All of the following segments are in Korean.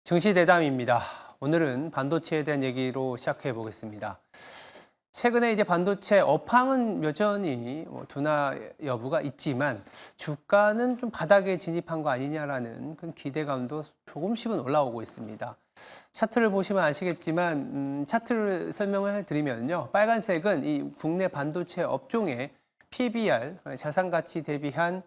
증시대담입니다. 오늘은 반도체에 대한 얘기로 시작해 보겠습니다. 최근에 이제 반도체 업황은 여전히 둔화 여부가 있지만 주가는 좀 바닥에 진입한 거 아니냐라는 그런 기대감도 조금씩은 올라오고 있습니다. 차트를 보시면 아시겠지만 차트를 설명을 드리면요. 빨간색은 이 국내 반도체 업종의 PBR, 자산가치 대비한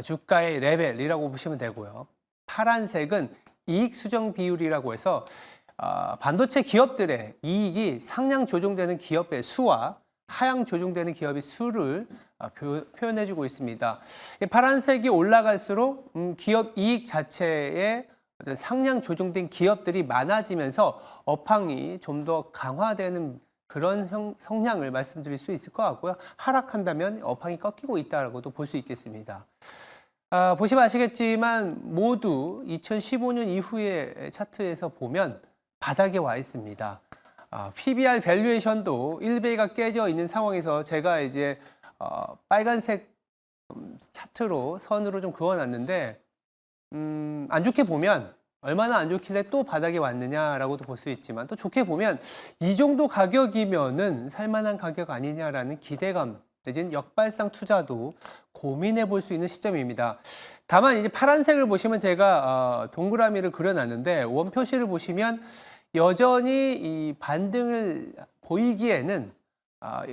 주가의 레벨이라고 보시면 되고요. 파란색은 이익 수정 비율이라고 해서 반도체 기업들의 이익이 상향 조정되는 기업의 수와 하향 조정되는 기업의 수를 표현해주고 있습니다. 파란색이 올라갈수록 기업 이익 자체에 상향 조정된 기업들이 많아지면서 업황이 좀 더 강화되는 그런 성향을 말씀드릴 수 있을 것 같고요. 하락한다면 업황이 꺾이고 있다고도 볼 수 있겠습니다. 보시면 아시겠지만 모두 2015년 이후의 차트에서 보면 바닥에 와 있습니다. PBR 밸류에이션도 1배가 깨져 있는 상황에서 제가 이제 빨간색 차트로 선으로 좀 그어놨는데 안 좋게 보면 얼마나 안 좋길래 또 바닥에 왔느냐라고도 볼 수 있지만 또 좋게 보면 이 정도 가격이면은 살만한 가격 아니냐라는 기대감 내지는 역발상 투자도 고민해 볼 수 있는 시점입니다. 다만 이제 파란색을 보시면 제가 동그라미를 그려놨는데 원 표시를 보시면 여전히 이 반등을 보이기에는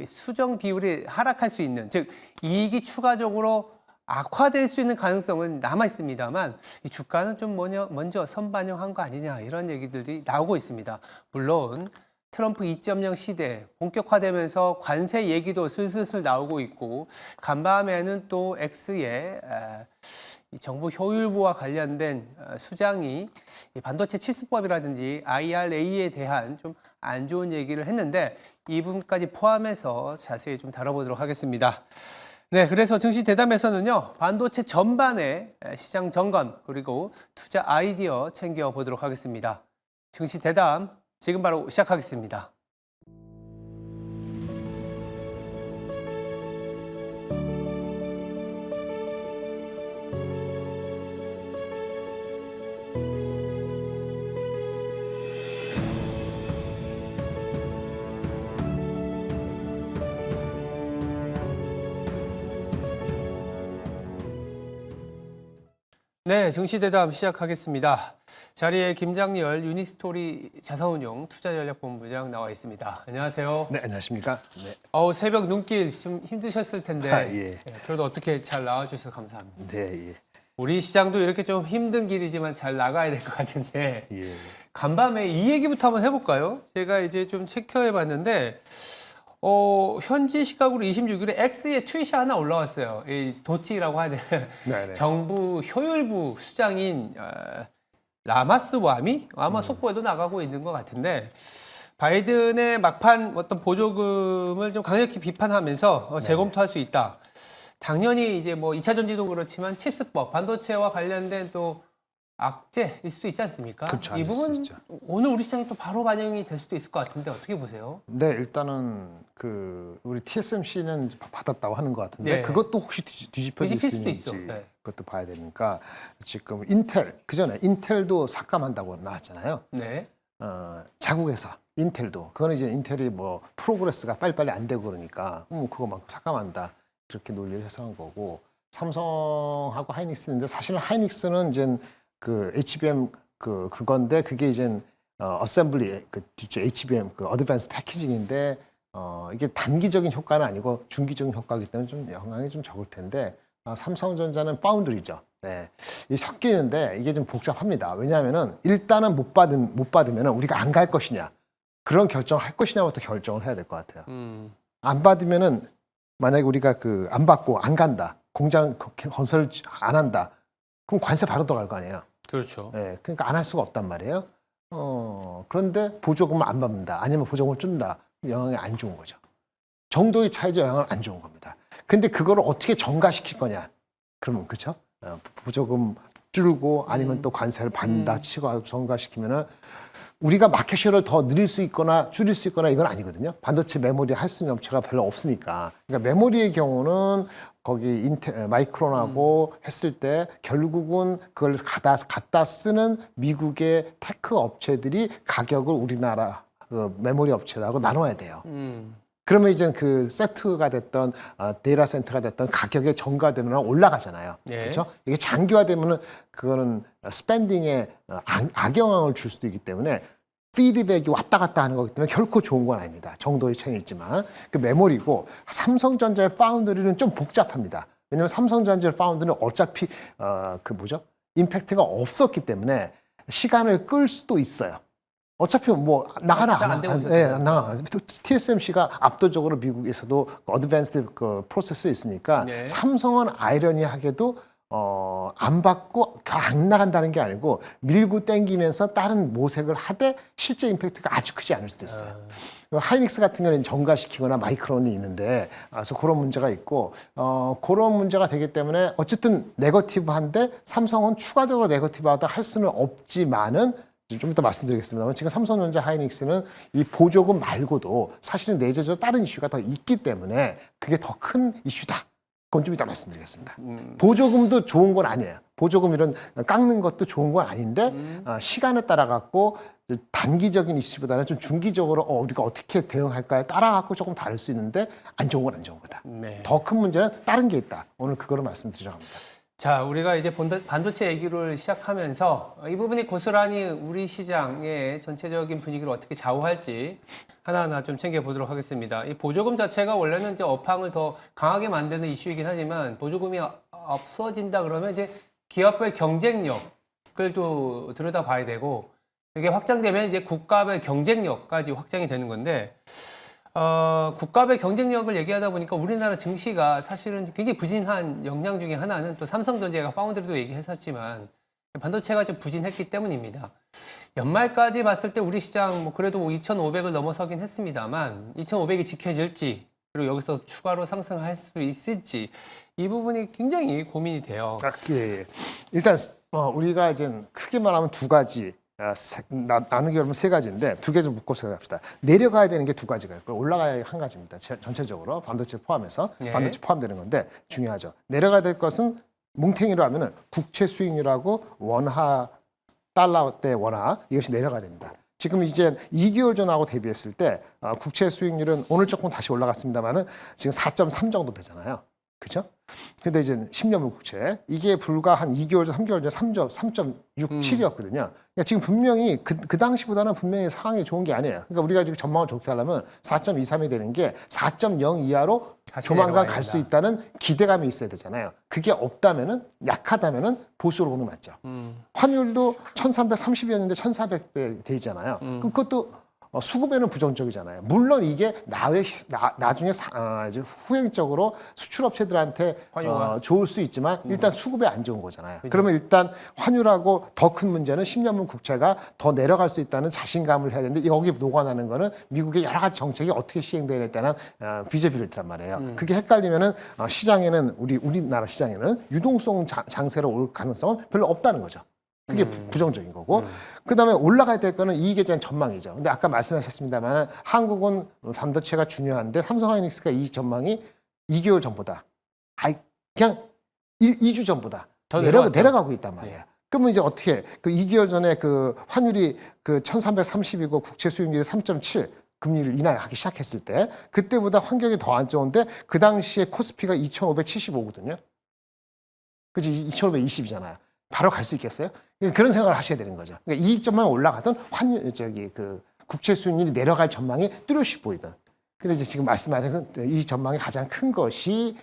수정 비율이 하락할 수 있는, 즉 이익이 추가적으로 악화될 수 있는 가능성은 남아 있습니다만 이 주가는 좀 먼저 선반영한 거 아니냐 이런 얘기들이 나오고 있습니다. 물론 트럼프 2.0 시대 본격화되면서 관세 얘기도 슬슬 나오고 있고 간밤에는 또 X의 정부 효율부와 관련된 수장이 반도체 치수법이라든지 IRA에 대한 좀 안 좋은 얘기를 했는데 이 부분까지 포함해서 자세히 좀 다뤄보도록 하겠습니다. 네, 그래서 증시 대담에서는요, 반도체 전반의 시장 점검 그리고 투자 아이디어 챙겨보도록 하겠습니다. 증시 대담 지금 바로 시작하겠습니다. 네, 증시대담 시작하겠습니다. 자리에 김장렬 유니스토리 자산운용 투자전략본부장 나와 있습니다. 안녕하세요. 네, 안녕하십니까. 네. 새벽 눈길 좀 힘드셨을 텐데 예. 그래도 어떻게 잘 나와주셔서 감사합니다. 네, 예. 우리 시장도 이렇게 좀 힘든 길이지만 잘 나가야 될 것 같은데 예. 간밤에 이 얘기부터 한번 해볼까요? 제가 이제 좀 체크해봤는데 현지 시각으로 26일에 X에 트윗이 하나 올라왔어요. 이 도치라고 하는 네네. 정부 효율부 수장인 라마스 와미 아마 속보에도 나가고 있는 것 같은데 바이든의 막판 어떤 보조금을 좀 강력히 비판하면서 재검토할 수 있다. 당연히 이제 뭐 2차 전지도 그렇지만 칩스법, 반도체와 관련된 또 악재일 수도 있지 않습니까? 그렇죠, 이 부분 있죠. 오늘 우리 시장에 또 바로 반영이 될 수도 있을 것 같은데 어떻게 보세요? 네, 일단은 우리 TSMC는 받았다고 하는 것 같은데 네. 그것도 혹시 뒤집혀질 수 수도 있는지 있죠. 네. 그것도 봐야 되니까 지금 인텔 그전에 인텔도 삭감한다고 나왔잖아요. 네. 자국에서 인텔도 그거는 이제 인텔이 뭐 프로그레스가 빨리빨리 안 되고 그러니까 그거 막 삭감한다 이렇게 논리를 해서 한 거고 삼성하고 하이닉스인데 사실은 하이닉스는 이제 그 HBM 그건데 그게 이제 어셈블리 그 뒤쪽 HBM 그 어드밴스 패키징인데 이게 단기적인 효과는 아니고 중기적인 효과이기 때문에 좀 영향이 좀 적을 텐데 삼성전자는 파운드리죠. 네, 이 섞이는데 이게 좀 복잡합니다. 왜냐하면은 일단은 못 받으면은 우리가 안 갈 것이냐 그런 결정을 할 것이냐부터 결정을 해야 될 것 같아요. 안 받으면은 만약에 우리가 안 받고 안 간다 공장 건설 안 한다 그럼 관세 바로 들어갈 거 아니에요. 그렇죠. 네, 그러니까 안 할 수가 없단 말이에요. 그런데 보조금을 안 받는다. 아니면 보조금을 준다. 영향이 안 좋은 거죠. 정도의 차이적 영향은 안 좋은 겁니다. 근데 그거를 어떻게 전가시킬 거냐. 그러면 그렇죠? 보조금 줄고 아니면 또 관세를 받는다 치고 전가시키면은 우리가 마켓쉐어를 더 늘릴 수 있거나 줄일 수 있거나 이건 아니거든요. 반도체 메모리 할 수 있는 업체가 별로 없으니까. 그러니까 메모리의 경우는 거기 마이크론하고 했을 때 결국은 그걸 갖다 쓰는 미국의 테크 업체들이 가격을 우리나라 그 메모리 업체라고 나눠야 돼요. 그러면 이제 그 세트가 됐던 데이터 센터가 됐던 가격의 전가되면 올라가잖아요. 네. 그렇죠? 이게 장기화되면은 그거는 스pen딩에 악영향을 줄 수도 있기 때문에 피드백이 왔다 갔다 하는 거기 때문에 결코 좋은 건 아닙니다. 정도의 차이는 있지만 그 메모리고 삼성전자의 파운드리는 좀 복잡합니다. 왜냐하면 삼성전자의 파운드는 어차피 임팩트가 없었기 때문에 시간을 끌 수도 있어요. 어차피 뭐 나가나 안 되고 나가. TSMC가 압도적으로 미국에서도 어드밴스드 그 프로세스에 있으니까 네. 삼성은 아이러니하게도 안 받고 안 나간다는 게 아니고 밀고 땡기면서 다른 모색을 하되 실제 임팩트가 아주 크지 않을 수도 있어요. 하이닉스 같은 경우는 정가시키거나 마이크론이 있는데 그래서 그런 문제가 있고 그런 문제가 되기 때문에 어쨌든 네거티브한데 삼성은 추가적으로 네거티브하다 할 수는 없지만은 좀 이따 말씀드리겠습니다만 지금 삼성전자 하이닉스는 이 보조금 말고도 사실은 내재적으로 다른 이슈가 더 있기 때문에 그게 더 큰 이슈다. 그건 좀 이따 말씀드리겠습니다. 보조금도 좋은 건 아니에요. 보조금 이런 깎는 것도 좋은 건 아닌데 시간에 따라 갖고 단기적인 이슈보다는 좀 중기적으로 우리가 어떻게 대응할까에 따라 갖고 조금 다를 수 있는데 안 좋은 건 안 좋은 거다. 네. 더 큰 문제는 다른 게 있다. 오늘 그거를 말씀드리려고 합니다. 자, 우리가 이제 반도체 얘기를 시작하면서 이 부분이 고스란히 우리 시장의 전체적인 분위기를 어떻게 좌우할지 하나하나 좀 챙겨보도록 하겠습니다. 이 보조금 자체가 원래는 이제 업황을 더 강하게 만드는 이슈이긴 하지만 보조금이 없어진다 그러면 이제 기업별 경쟁력을 또 들여다봐야 되고 이게 확장되면 이제 국가별 경쟁력까지 확장이 되는 건데 국가별 경쟁력을 얘기하다 보니까 우리나라 증시가 사실은 굉장히 부진한 역량 중에 하나는 또 삼성전자가 파운드리도 얘기했었지만 반도체가 좀 부진했기 때문입니다. 연말까지 봤을 때 우리 시장 뭐 그래도 2,500을 넘어서긴 했습니다만 2,500이 지켜질지 그리고 여기서 추가로 상승할 수 있을지 이 부분이 굉장히 고민이 돼요. 예. 일단 우리가 이제 크게 말하면 두 가지 나누기 어려면 세 가지인데 두 개 좀 묶어서 합시다. 내려가야 되는 게 두 가지가 있고 올라가야 한 가지입니다. 전체적으로 반도체 포함해서 네. 반도체 포함되는 건데 중요하죠. 내려가야 될 것은 뭉탱이로 하면은 국채 수익률하고 원화 달러대 원화 이것이 내려가야 됩니다. 지금 이제 2개월 전하고 대비했을 때 국채 수익률은 오늘 조금 다시 올라갔습니다만은 지금 4.3 정도 되잖아요. 그죠? 근데 이제 10년물 국채 이게 불과 한 2개월 전, 3개월 전 3.67이었거든요. 그러니까 지금 분명히 그 당시보다는 분명히 상황이 좋은 게 아니에요. 그러니까 우리가 지금 전망을 좋게 하려면 4.23이 되는 게 4.0 이하로 조만간 갈 수 있다는 기대감이 있어야 되잖아요. 그게 없다면은 약하다면은 보수로 보는 게 맞죠. 환율도 1,330이었는데 1,400대 돼 있잖아요. 그럼 그것도 수급에는 부정적이잖아요. 물론 이게 나중에 이제 후행적으로 수출업체들한테 좋을 수 있지만 일단 수급에 안 좋은 거잖아요. 그죠. 그러면 일단 환율하고 더 큰 문제는 10년물 국채가 더 내려갈 수 있다는 자신감을 해야 되는데 여기 녹아나는 거는 미국의 여러 가지 정책이 어떻게 시행되느냐에 따른 비저빌리티란 말이에요. 그게 헷갈리면은 시장에는 우리나라 시장에는 유동성 장세로 올 가능성은 별로 없다는 거죠. 그게 부정적인 거고 그다음에 올라가야 될 거는 이익에 대한 전망이죠. 근데 아까 말씀하셨습니다만 한국은 반도체가 중요한데 삼성하이닉스가 이익 전망이 2개월 전보다 그냥 2주 전보다 내려가고 있단 말이에요. 네. 그러면 이제 어떻게 그 2개월 전에 그 환율이 그 1,330이고 국채 수익률이 3.7 금리를 인하하기 시작했을 때 그때보다 환경이 더 안 좋은데 그 당시에 코스피가 2,575거든요. 그지 2,520이잖아요. 바로 갈 수 있겠어요? 그런 생각을 하셔야 되는 거죠. 그러니까 이익 전망이 올라가던 그 국채 수익률이 내려갈 전망이 뚜렷이 보이던. 근데 이제 지금 말씀하신 이 전망이 가장 큰 것이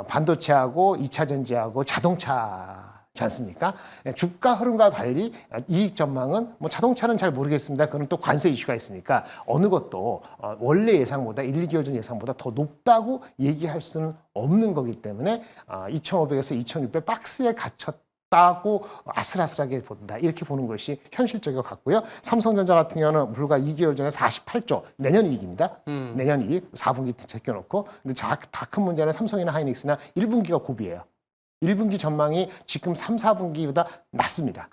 반도체하고 2차 전지하고 자동차지 않습니까? 주가 흐름과 달리 이익 전망은 뭐 자동차는 잘 모르겠습니다. 그건 또 관세 이슈가 있으니까 어느 것도 원래 예상보다 1, 2개월 전 예상보다 더 높다고 얘기할 수는 없는 거기 때문에 2,500에서 2,600 박스에 갇혔다고 아슬아슬하게 본다. 이렇게 보는 것이 현실적인 것 같고요. 삼성전자 같은 경우는 불과 2개월 전에 48조, 내년 이익입니다. 내년 이익 4분기 제껴놓고. 근데 다 큰 문제는 삼성이나 하이닉스나 1분기가 고비예요. 1분기 전망이 지금 3, 4분기보다 낮습니다.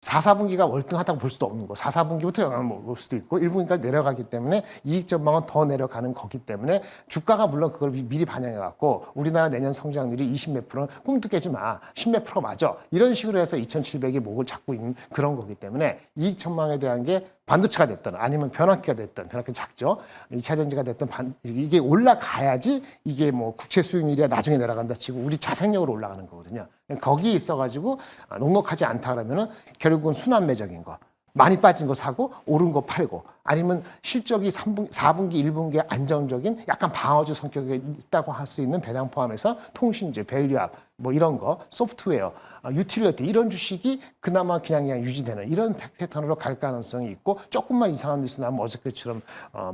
4, 4분기가 월등하다고 볼 수도 없는 거. 4, 4분기부터 영향을 먹을 수도 있고 1분기까지 내려가기 때문에 이익 전망은 더 내려가는 거기 때문에 주가가 물론 그걸 미리 반영해 갖고 우리나라 내년 성장률이 20몇 %는 꿈도 깨지 마. 10몇 % 맞아. 이런 식으로 해서 2,700이 목을 잡고 있는 그런 거기 때문에 이익 전망에 대한 게 반도체가 됐든 아니면 변압기가 됐든 변압기 작죠. 2차 전지가 됐든 이게 올라가야지 이게 뭐 국채 수익률이 나중에 내려간다 치고 우리 자생력으로 올라가는 거거든요. 거기에 있어가지고 넉넉하지 않다 그러면은 결국은 순환매적인 거. 많이 빠진 거 사고 오른 거 팔고 아니면 실적이 4분기, 1분기에 안정적인 약간 방어주 성격이 있다고 할 수 있는 배당 포함해서 통신주, 밸류업 뭐 이런 거, 소프트웨어, 유틸리티 이런 주식이 그나마 그냥 유지되는 이런 패턴으로 갈 가능성이 있고 조금만 이상한 뉴스 나면 어저께처럼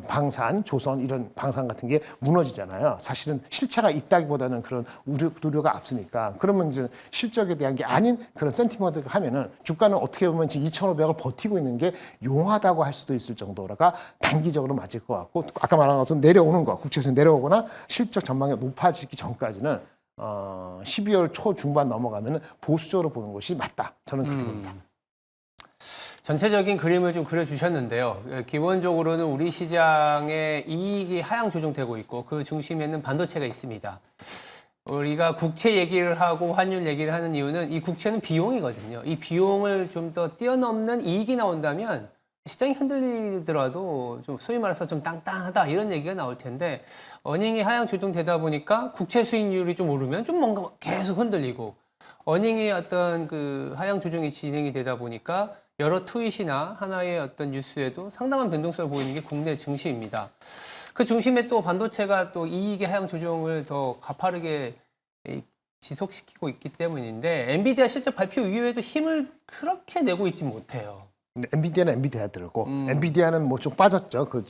방산, 조선 이런 방산 같은 게 무너지잖아요. 사실은 실체가 있다기보다는 그런 우려가 앞서니까 그러면 이제 실적에 대한 게 아닌 그런 센티먼트가 하면은 주가는 어떻게 보면 지금 2,500을 버티고 있는 게 용하다고 할 수도 있을 정도라가 단기적으로 맞을 것 같고 아까 말한 것처럼 내려오는 거, 국채에서 내려오거나 실적 전망이 높아지기 전까지는 12월 초 중반 넘어가면 보수적으로 보는 것이 맞다. 저는 그렇게 봅니다. 전체적인 그림을 좀 그려주셨는데요. 기본적으로는 우리 시장의 이익이 하향 조정되고 있고 그 중심에는 반도체가 있습니다. 우리가 국채 얘기를 하고 환율 얘기를 하는 이유는 이 국채는 비용이거든요. 이 비용을 좀 더 뛰어넘는 이익이 나온다면 시장이 흔들리더라도 좀 소위 말해서 좀 땅땅하다 이런 얘기가 나올 텐데 어닝이 하향 조정되다 보니까 국채 수익률이 좀 오르면 좀 뭔가 계속 흔들리고 어닝이 어떤 그 하향 조정이 진행이 되다 보니까 여러 트윗이나 하나의 어떤 뉴스에도 상당한 변동성을 보이는 게 국내 증시입니다. 그 중심에 또 반도체가 또 이익의 하향 조정을 더 가파르게 지속시키고 있기 때문인데 엔비디아 실적 발표 이후에도 힘을 그렇게 내고 있지 못해요. 엔비디아는 엔비디아들고 엔비디아는 뭐 좀 빠졌죠. 그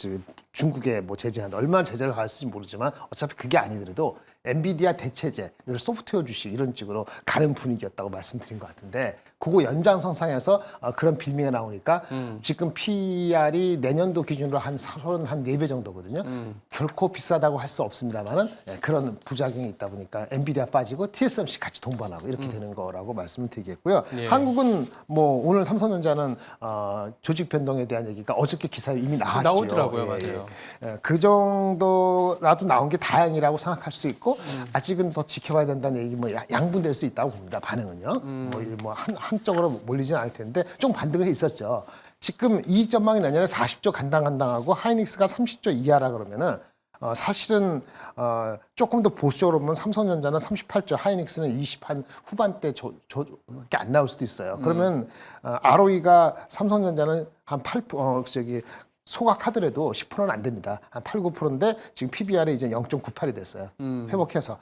중국의 뭐 제재한 얼마나 제재를 가할지 모르지만 어차피 그게 아니더라도 엔비디아 대체제, 소프트웨어 주식 이런 쪽으로 가는 분위기였다고 말씀드린 것 같은데 그거 연장선상에서 그런 빌미가 나오니까 지금 PER이 내년도 기준으로 한 4배 정도거든요. 결코 비싸다고 할 수 없습니다만은 그런 부작용이 있다 보니까 엔비디아 빠지고 TSMC 같이 동반하고 이렇게 되는 거라고 말씀을 드리겠고요. 예. 한국은 뭐 오늘 삼성전자는 조직 변동에 대한 얘기가 어저께 기사에 이미 나왔죠. 나오더라고요, 예, 맞아요. 예. 그 정도라도 나온 게 다행이라고 생각할 수 있고 아직은 더 지켜봐야 된다는 얘기 뭐 양분될 수 있다고 봅니다. 반응은요. 뭐 한쪽으로 몰리지는 않을 텐데 좀 반등을 있었죠. 지금 이익 전망이 내년에 40조 간당간당하고 하이닉스가 30조 이하라 그러면은 사실은 조금 더 보수적으로 보면 삼성전자는 38조, 하이닉스는 20한 후반대 밖에 안 나올 수도 있어요. 그러면 ROE가 삼성전자는 한 8, 소각하더라도 10%는 안 됩니다. 한 8, 9%인데 지금 PBR이 이제 0.98이 됐어요. 회복해서.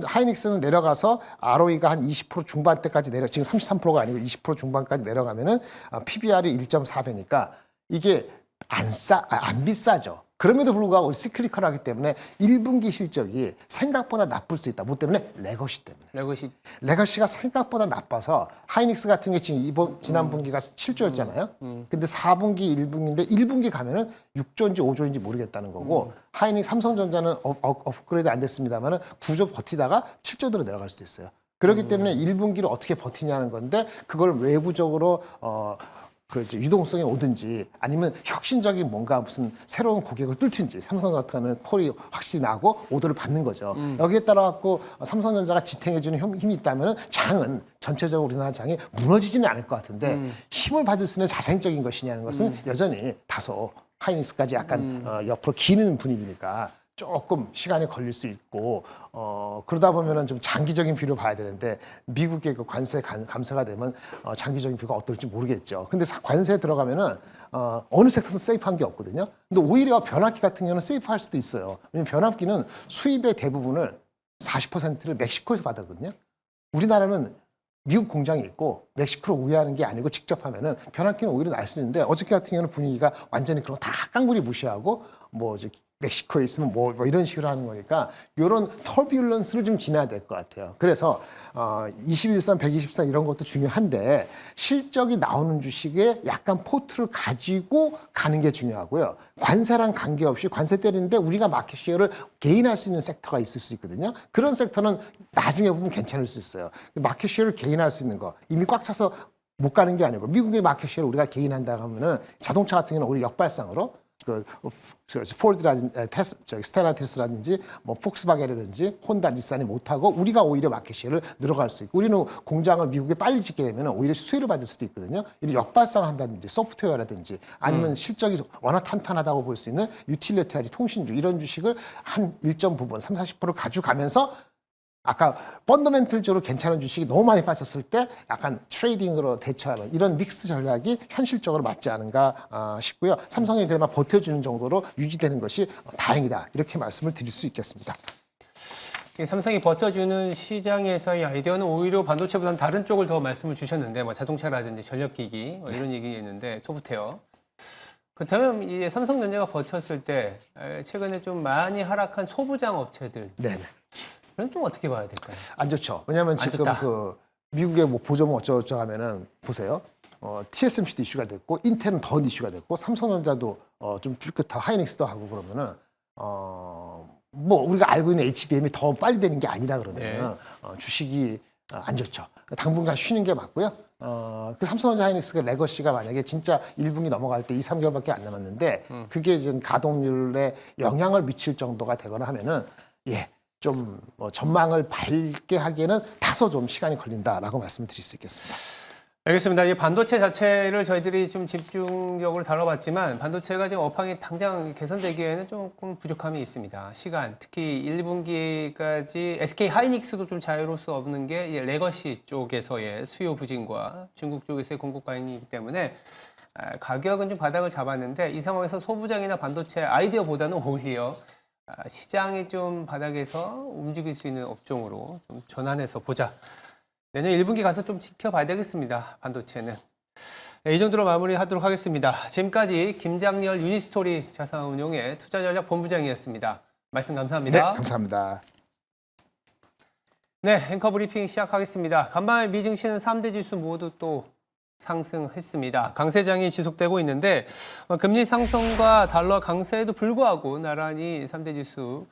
하이닉스는 내려가서 ROE가 한 20% 중반대까지 지금 33%가 아니고 20% 중반까지 내려가면은 PBR이 1.4배니까 이게 안 비싸죠. 그럼에도 불구하고 시클리컬하기 때문에 1분기 실적이 생각보다 나쁠 수 있다. 뭐 때문에? 레거시 때문에. 레거시가 생각보다 나빠서 하이닉스 같은 게 지금 지난 분기가 7조였잖아요. 근데 4분기, 1분기인데 1분기 가면은 6조인지 5조인지 모르겠다는 거고 삼성전자는 업그레이드 안 됐습니다만은 9조 버티다가 7조대로 내려갈 수도 있어요. 그렇기 때문에 1분기를 어떻게 버티냐는 건데 그걸 외부적으로 유동성이 오든지 아니면 혁신적인 뭔가 무슨 새로운 고객을 뚫든지 삼성 같은 콜이 확실히 나고 오더를 받는 거죠. 여기에 따라 갖고 삼성전자가 지탱해주는 힘이 있다면 장은 전체적으로 우리나라 장이 무너지지는 않을 것 같은데 힘을 받을 수 있는 자생적인 것이냐는 것은 여전히 다소 하이닉스까지 약간 옆으로 기는 분위기니까 조금 시간이 걸릴 수 있고 그러다 보면은 좀 장기적인 뷰를 봐야 되는데 미국의 그 관세 감사가 되면 장기적인 뷰가 어떨지 모르겠죠. 근데 관세에 들어가면은 어느 섹터는 세이프한 게 없거든요. 근데 오히려 변압기 같은 경우는 세이프할 수도 있어요. 왜냐면 변압기는 수입의 대부분을 40%를 멕시코에서 받았거든요. 우리나라는 미국 공장이 있고 멕시코로 우회하는 게 아니고 직접 하면은 변압기는 오히려 날 수 있는데 어저께 같은 경우는 분위기가 완전히 그런 거 다 깡그리 무시하고 뭐 이제 멕시코에 있으면 뭐 이런 식으로 하는 거니까 이런 터뷸런스를 좀 지나야 될 것 같아요. 그래서 21선, 120선 이런 것도 중요한데 실적이 나오는 주식에 약간 포트를 가지고 가는 게 중요하고요. 관세랑 관계없이 관세 때리는데 우리가 마켓쉐어를 개인할 수 있는 섹터가 있을 수 있거든요. 그런 섹터는 나중에 보면 괜찮을 수 있어요. 마켓쉐어를 개인할 수 있는 거 이미 꽉 차서 못 가는 게 아니고 미국의 마켓쉐어를 우리가 개인한다 하면은 자동차 같은 경우는 오히려 역발상으로 포드라든지 스텔란티스라든지 뭐 폭스바겐이라든지 혼다, 닛산이 못하고 우리가 오히려 마켓쉐어를 늘어갈 수 있고 우리는 공장을 미국에 빨리 짓게 되면 오히려 수혜를 받을 수도 있거든요. 이런 역발상한다든지 소프트웨어라든지 아니면 실적이 워낙 탄탄하다고 볼 수 있는 유틸리티라든지 통신주 이런 주식을 한 일정 부분 30-40% 가져가면서 아까 펀더멘털적으로 괜찮은 주식이 너무 많이 빠졌을 때 약간 트레이딩으로 대처하는 이런 믹스 전략이 현실적으로 맞지 않은가 싶고요. 삼성이 그나마 버텨주는 정도로 유지되는 것이 다행이다. 이렇게 말씀을 드릴 수 있겠습니다. 삼성이 버텨주는 시장에서의 아이디어는 오히려 반도체보다는 다른 쪽을 더 말씀을 주셨는데 뭐 자동차라든지 전력기기 뭐 이런 얘기했는데 소프트웨어. 그렇다면 이 삼성전자가 버텼을 때 최근에 좀 많이 하락한 소부장 업체들 네네. 그건 좀 어떻게 봐야 될까요? 안 좋죠. 왜냐하면 안 지금 좋다. 그 미국의 뭐 보조금 어쩌고저쩌고 하면은 보세요. TSMC도 이슈가 됐고 인텔은 더 이슈가 됐고 삼성전자도 좀 더 하이닉스도 하고 그러면은 뭐 우리가 알고 있는 HBM이 더 빨리 되는 게 아니라 그러면 주식이 안 좋죠. 당분간 쉬는 게 맞고요. 그 삼성전자 하이닉스가 레거시가 만약에 진짜 1분기 넘어갈 때 2, 3개월밖에 안 남았는데 그게 이제 가동률에 영향을 미칠 정도가 되거나 하면은 좀 전망을 밝게 하기에는 다소 좀 시간이 걸린다라고 말씀드릴 수 있겠습니다. 알겠습니다. 이 반도체 자체를 저희들이 좀 집중적으로 다뤄봤지만 반도체가 지금 업황이 당장 개선되기에는 조금 부족함이 있습니다. 시간, 특히 1분기까지 SK 하이닉스도 좀 자유로울 수 없는 게 이 레거시 쪽에서의 수요 부진과 중국 쪽에서의 공급 과잉이기 때문에 가격은 좀 바닥을 잡았는데 이 상황에서 소부장이나 반도체 아이디어보다는 오히려 시장이 좀 바닥에서 움직일 수 있는 업종으로 좀 전환해서 보자. 내년 1분기 가서 좀 지켜봐야 되겠습니다. 반도체는. 이 정도로 마무리하도록 하겠습니다. 지금까지 김장렬 유니스토리 자산운용의 투자전략본부장이었습니다. 말씀 감사합니다. 네, 감사합니다. 네, 앵커 브리핑 시작하겠습니다. 간밤에 미증시는 3대 지수 모두 또 상승했습니다. 강세장이 지속되고 있는데 금리 상승과 달러 강세에도 불구하고 나란히 3대 지수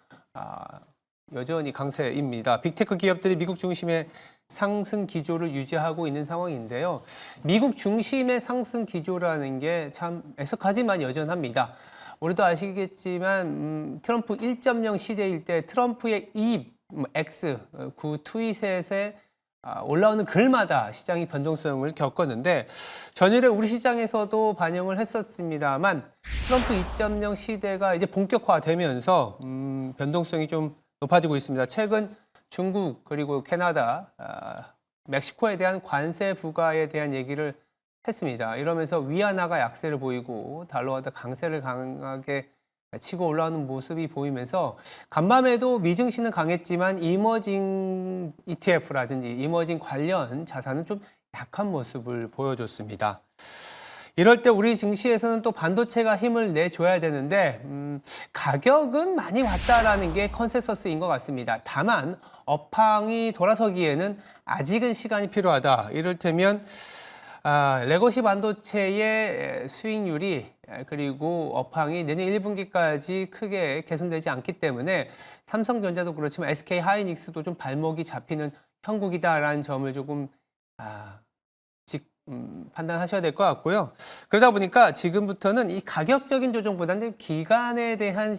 여전히 강세입니다. 빅테크 기업들이 미국 중심의 상승 기조를 유지하고 있는 상황인데요. 미국 중심의 상승 기조라는 게 참 애석하지만 여전합니다. 우리도 아시겠지만 트럼프 1.0 시대일 때 트럼프의 X 구 트윗에 올라오는 글마다 시장이 변동성을 겪었는데 전일에 우리 시장에서도 반영을 했었습니다만 트럼프 2.0 시대가 이제 본격화되면서 변동성이 좀 높아지고 있습니다. 최근 중국 그리고 캐나다, 멕시코에 대한 관세 부과에 대한 얘기를 했습니다. 이러면서 위안화가 약세를 보이고 달러가 더 강세를 강하게 치고 올라오는 모습이 보이면서 간밤에도 미증시는 강했지만 이머징 ETF라든지 이머징 관련 자산은 좀 약한 모습을 보여줬습니다. 이럴 때 우리 증시에서는 또 반도체가 힘을 내줘야 되는데 가격은 많이 왔다라는 게 컨센서스인 것 같습니다. 다만 업황이 돌아서기에는 아직은 시간이 필요하다. 이를테면 레거시 반도체의 수익률이 그리고 업황이 내년 1분기까지 크게 개선되지 않기 때문에 삼성전자도 그렇지만 SK 하이닉스도 좀 발목이 잡히는 형국이다라는 점을 조금 판단하셔야 될 것 같고요. 그러다 보니까 지금부터는 이 가격적인 조정보다는 기간에 대한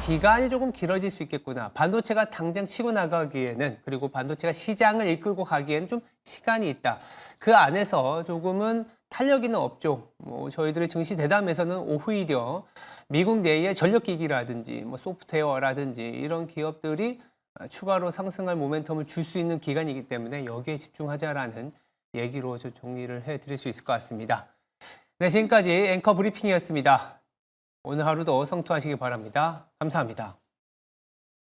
기간이 조금 길어질 수 있겠구나. 반도체가 당장 치고 나가기에는 그리고 반도체가 시장을 이끌고 가기에는 좀 시간이 있다. 그 안에서 조금은 탄력 있는 업종, 저희들의 증시 대담에서는 오히려 미국 내의 전력기기라든지 소프트웨어라든지 이런 기업들이 추가로 상승할 모멘텀을 줄 수 있는 기간이기 때문에 여기에 집중하자라는 얘기로 정리를 해드릴 수 있을 것 같습니다. 네, 지금까지 앵커 브리핑이었습니다. 오늘 하루도 성투하시기 바랍니다. 감사합니다.